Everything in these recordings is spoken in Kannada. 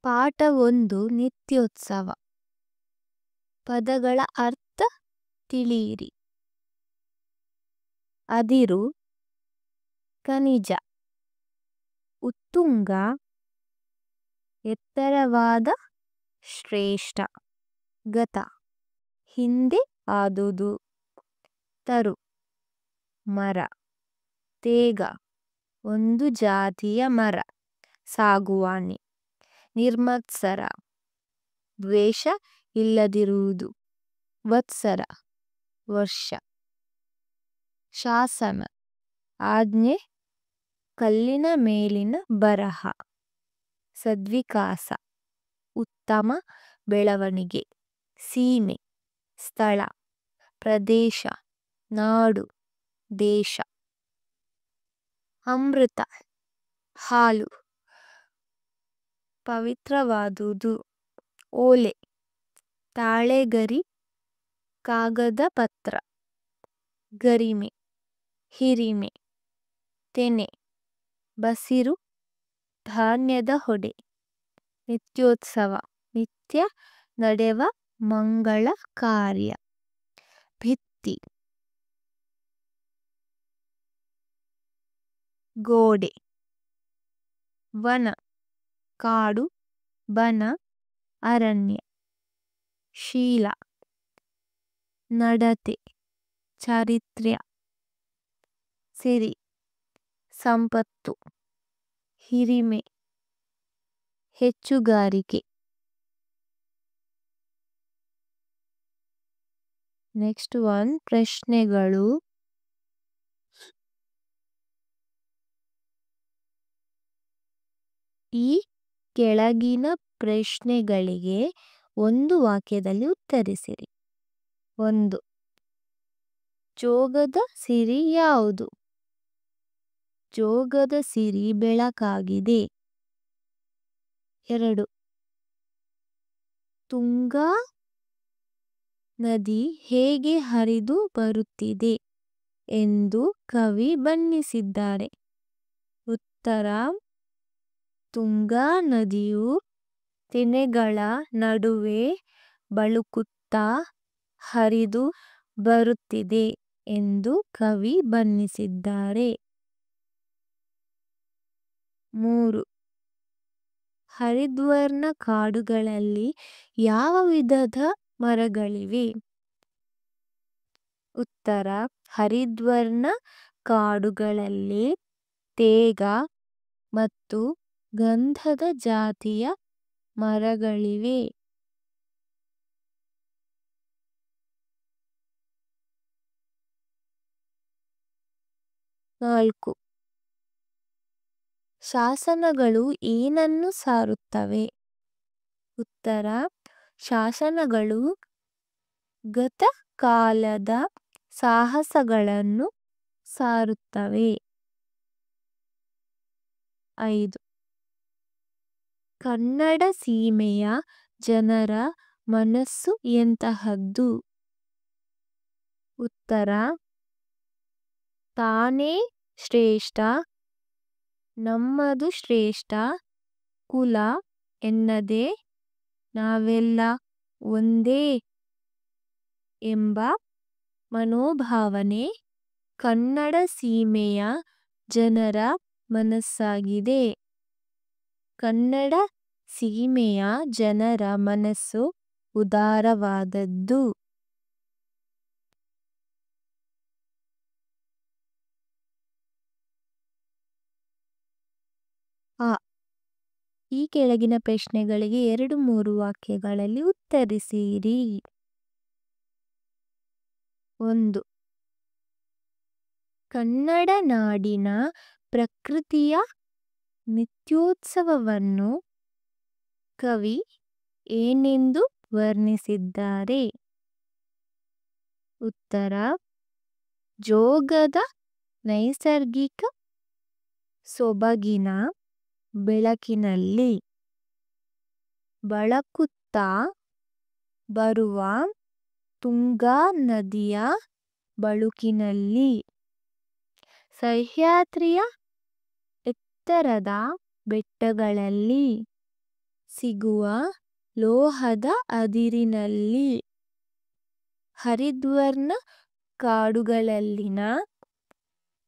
ಪಾಠ 1 ನಿತ್ಯೋತ್ಸವ. ಪದಗಳ ಅರ್ಥ ತಿಳಿಯಿರಿ. ಅದಿರು, ಖನಿಜ, ಉತ್ತುಂಗ, ಎತ್ತರವಾದ, ಶ್ರೇಷ್ಠ, ಗತ, ಹಿಂದೆ ಆದುದು, ತರು, ಮರ, ತೇಗ, ಒಂದು ಜಾತಿಯ ಮರ, ಸಾಗುವಾನಿ, ನಿರ್ಮತ್ಸರ, ದ್ವೇಷ ಇಲ್ಲದಿರುವುದು, ವತ್ಸರ, ವರ್ಷ, ಶಾಸನ, ಆಜ್ಞೆ, ಕಲ್ಲಿನ ಮೇಲಿನ ಬರಹ, ಸದ್ವಿಕಾಸ, ಉತ್ತಮ ಬೆಳವಣಿಗೆ, ಸೀಮೆ, ಸ್ಥಳ, ಪ್ರದೇಶ, ನಾಡು, ದೇಶ, ಅಮೃತ, ಹಾಲು, ಪವಿತ್ರವಾದುದು, ಓಲೆ, ತಾಳೆಗರಿ, ಕಾಗದ ಪತ್ರ, ಗರಿಮೆ, ಹಿರಿಮೆ, ತೆನೆ, ಬಸಿರು, ಧಾನ್ಯದ ಹೊಡೆ. ನಿತ್ಯೋತ್ಸವ, ನಿತ್ಯ ನಡೆವ ಮಂಗಳ ಕಾರ್ಯ. ಭಿತ್ತಿ, ಗೋಡೆ. ವನ, ಕಾಡು, ಬನ, ಅರಣ್ಯ. ಶೀಲ, ನಡತೆ, ಚಾರಿತ್ರ್ಯ. ಸಿರಿ, ಸಂಪತ್ತು, ಹಿರಿಮೆ, ಹೆಚ್ಚುಗಾರಿಕೆ. ನೆಕ್ಸ್ಟ್ ಒನ್ ಪ್ರಶ್ನೆಗಳು. ಈ ಕೆಳಗಿನ ಪ್ರಶ್ನೆಗಳಿಗೆ ಒಂದು ವಾಕ್ಯದಲ್ಲಿ ಉತ್ತರಿಸಿರಿ. 1. ಜೋಗದ ಸಿರಿ ಯಾವುದು? ಜೋಗದ ಸಿರಿ ಬೆಳಕಾಗಿದೆ. 2. ತುಂಗಾ ನದಿ ಹೇಗೆ ಹರಿದು ಬರುತ್ತಿದೆ ಎಂದು ಕವಿ ಬಣ್ಣಿಸಿದ್ದಾರೆ? ಉತ್ತರ: ತುಂಗಾ ನದಿಯು ತೆನೆಗಳ ನಡುವೆ ಬಳುಕುತ್ತಾ ಹರಿದು ಬರುತ್ತಿದೆ ಎಂದು ಕವಿ ಬಣ್ಣಿಸಿದ್ದಾರೆ. 3. ಹರಿದ್ವರ್ಣ ಕಾಡುಗಳಲ್ಲಿ ಯಾವ ವಿಧದ ಮರಗಳಿವೆ? ಉತ್ತರ: ಹರಿದ್ವರ್ಣ ಕಾಡುಗಳಲ್ಲಿ ತೇಗ ಮತ್ತು ಗಂಧದ ಜಾತಿಯ ಮರಗಳಿವೆ. 4. ಶಾಸನಗಳು ಏನನ್ನು ಸಾರುತ್ತವೆ? ಉತ್ತರ: ಶಾಸನಗಳು ಗತಕಾಲದ ಸಾಹಸಗಳನ್ನು ಸಾರುತ್ತವೆ. 5. ಕನ್ನಡ ಸೀಮೆಯ ಜನರ ಮನಸ್ಸು ಎಂತಹದ್ದು? ಉತ್ತರ: ತಾನೇ ಶ್ರೇಷ್ಠ, ನಮ್ಮದು ಶ್ರೇಷ್ಠ, ಕುಲ ಎನ್ನದೆ ನಾವೆಲ್ಲ ಒಂದೇ ಎಂಬ ಮನೋಭಾವನೆ ಕನ್ನಡ ಸೀಮೆಯ ಜನರ ಮನಸ್ಸಾಗಿದೆ. ಕನ್ನಡ ಸೀಮೆಯ ಜನರ ಮನಸ್ಸು ಉದಾರವಾದದ್ದು. ಈ ಕೆಳಗಿನ ಪ್ರಶ್ನೆಗಳಿಗೆ 2-3 ವಾಕ್ಯಗಳಲ್ಲಿ ಉತ್ತರಿಸಿರಿ. 1. ಕನ್ನಡ ನಾಡಿನ ಪ್ರಕೃತಿಯ ನಿತ್ಯೋತ್ಸವವನ್ನು ಕವಿ ಏನೆಂದು ವರ್ಣಿಸಿದ್ದಾರೆ? ಉತ್ತರ: ಜೋಗದ ನೈಸರ್ಗಿಕ ಸೊಬಗಿನ ಬೆಳಕಿನಲ್ಲಿ ಬಳುಕುತ್ತಾ ಬರುವ ತುಂಗಾ ನದಿಯ ಬಳುಕಿನಲ್ಲಿ, ಸಹ್ಯಾದ್ರಿಯ ಎತ್ತರದ ಬೆಟ್ಟಗಳಲ್ಲಿ, ಸಿಗುವ ಲೋಹದ ಅದಿರಿನಲ್ಲಿ ಹರಿದ್ವರ್ಣ ಕಾಡುಗಳಲ್ಲಿನ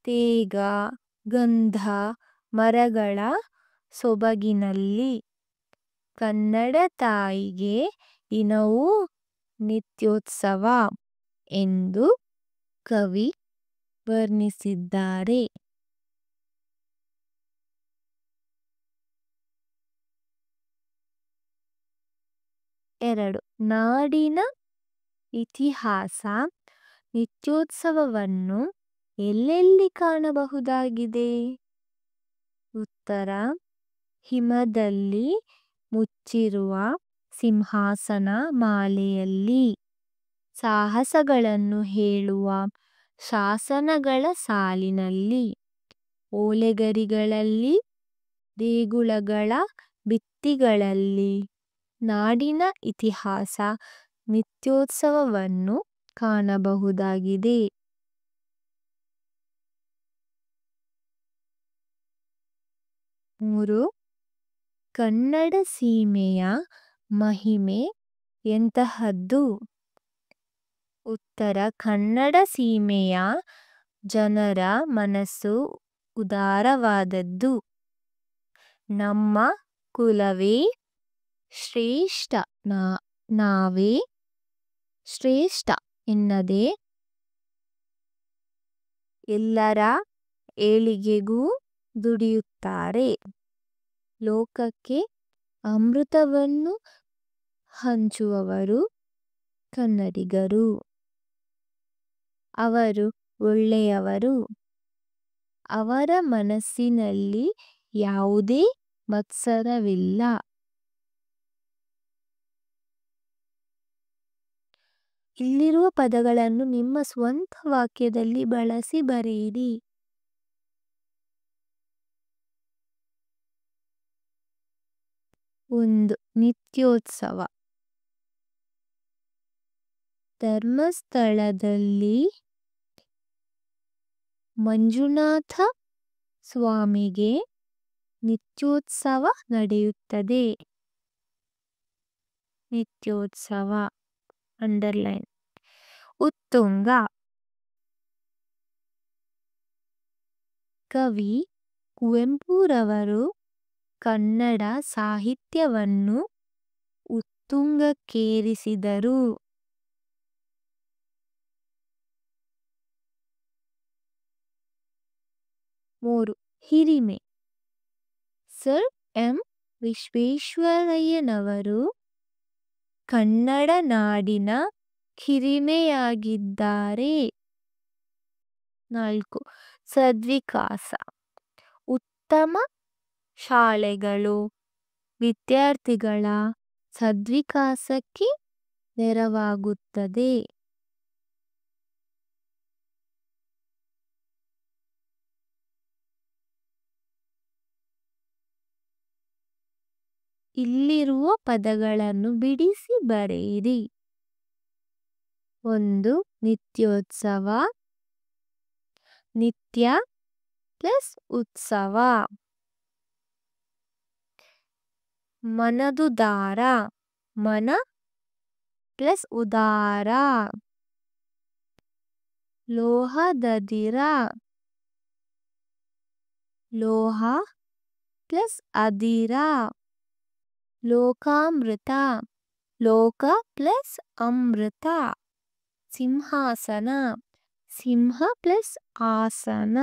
ತೇಗ ಗಂಧ ಮರಗಳ ಸೊಬಗಿನಲ್ಲಿ ಕನ್ನಡ ತಾಯಿಗೆ ದಿನವೂ ನಿತ್ಯೋತ್ಸವ ಎಂದು ಕವಿ ವರ್ಣಿಸಿದ್ದಾರೆ. 2. ನಾಡಿನ ಇತಿಹಾಸ ನಿತ್ಯೋತ್ಸವವನ್ನು ಎಲ್ಲೆಲ್ಲಿ ಕಾಣಬಹುದಾಗಿದೆ? ಉತ್ತರ: ಹಿಮದಲ್ಲಿ ಮುಚ್ಚಿರುವ ಸಿಂಹಾಸನ ಮಾಲೆಯಲ್ಲಿ, ಸಾಹಸಗಳನ್ನು ಹೇಳುವ ಶಾಸನಗಳ ಸಾಲಿನಲ್ಲಿ, ಓಲೆಗರಿಗಳಲ್ಲಿ, ದೇಗುಲಗಳ ಭಿತ್ತಿಗಳಲ್ಲಿ. ನಾಡಿನ ಇತಿಹಾಸ ನಿತ್ಯೋತ್ಸವವನ್ನು ಕಾಣಬಹುದಾಗಿದೆ. 3. ಕನ್ನಡ ಸೀಮೆಯ ಮಹಿಮೆ ಎಂತಹದ್ದು? ಉತ್ತರ: ಕನ್ನಡ ಸೀಮೆಯ ಜನರ ಮನಸ್ಸು ಉದಾರವಾದದ್ದು. ನಮ್ಮ ಕುಲವೇ ಶ್ರೇಷ್ಠ, ನಾವೇ ಶ್ರೇಷ್ಠ ಎನ್ನದೆ ಎಲ್ಲರ ಏಳಿಗೆಗೂ ದುಡಿಯುತ್ತಾರೆ. ಲೋಕಕ್ಕೆ ಅಮೃತವನ್ನು ಹಂಚುವವರು ಕನ್ನಡಿಗರು. ಅವರು ಒಳ್ಳೆಯವರು. ಅವರ ಮನಸ್ಸಿನಲ್ಲಿ ಯಾವುದೇ ಮತ್ಸರವಿಲ್ಲ. ಇಲ್ಲಿರುವ ಪದಗಳನ್ನು ನಿಮ್ಮ ಸ್ವಂತ ವಾಕ್ಯದಲ್ಲಿ ಬಳಸಿ ಬರೆಯಿರಿ. 1. ನಿತ್ಯೋತ್ಸವ. ಧರ್ಮಸ್ಥಳದಲ್ಲಿ ಮಂಜುನಾಥ ಸ್ವಾಮಿಗೆ ನಿತ್ಯೋತ್ಸವ ನಡೆಯುತ್ತದೆ. ನಿತ್ಯೋತ್ಸವ ಅಂಡರ್ಲೈನ್. ಉತ್ತುಂಗ. ಕವಿ ಕುವೆಂಪುರವರು ಕನ್ನಡ ಸಾಹಿತ್ಯವನ್ನು ಉತ್ತುಂಗಕ್ಕೇರಿಸಿದರು. 3. ಹಿರಿಮೆ. ಸರ್ ಎಂ ವಿಶ್ವೇಶ್ವರಯ್ಯನವರು ಕನ್ನಡ ನಾಡಿನ ಹಿರಿಮೆಯಾಗಿದ್ದಾರೆ. 4. ಸದ್ವಿಕಾಸ. ಉತ್ತಮ ಶಾಲೆಗಳು ವಿದ್ಯಾರ್ಥಿಗಳ ಸದ್ವಿಕಾಸಕ್ಕೆ ನೆರವಾಗುತ್ತದೆ. ಇಲ್ಲಿರುವ ಪದಗಳನ್ನು ಬಿಡಿಸಿ ಬರೆಯಿರಿ. 1. ನಿತ್ಯೋತ್ಸವ. ನಿತ್ಯ ಪ್ಲಸ್ ಉತ್ಸವ. ಮನದುದಾರ. ಮನ ಪ್ಲಸ್ ಉದಾರ. ಲೋಹದದಿರ. ಲೋಹ ಪ್ಲಸ್ ಅದಿರ. ಲೋಕಾಮೃತ. ಲೋಕ ಪ್ಲಸ್ ಅಮೃತ. ಸಿಂಹಾಸನ. ಸಿಂಹ ಪ್ಲಸ್ ಆಸನ.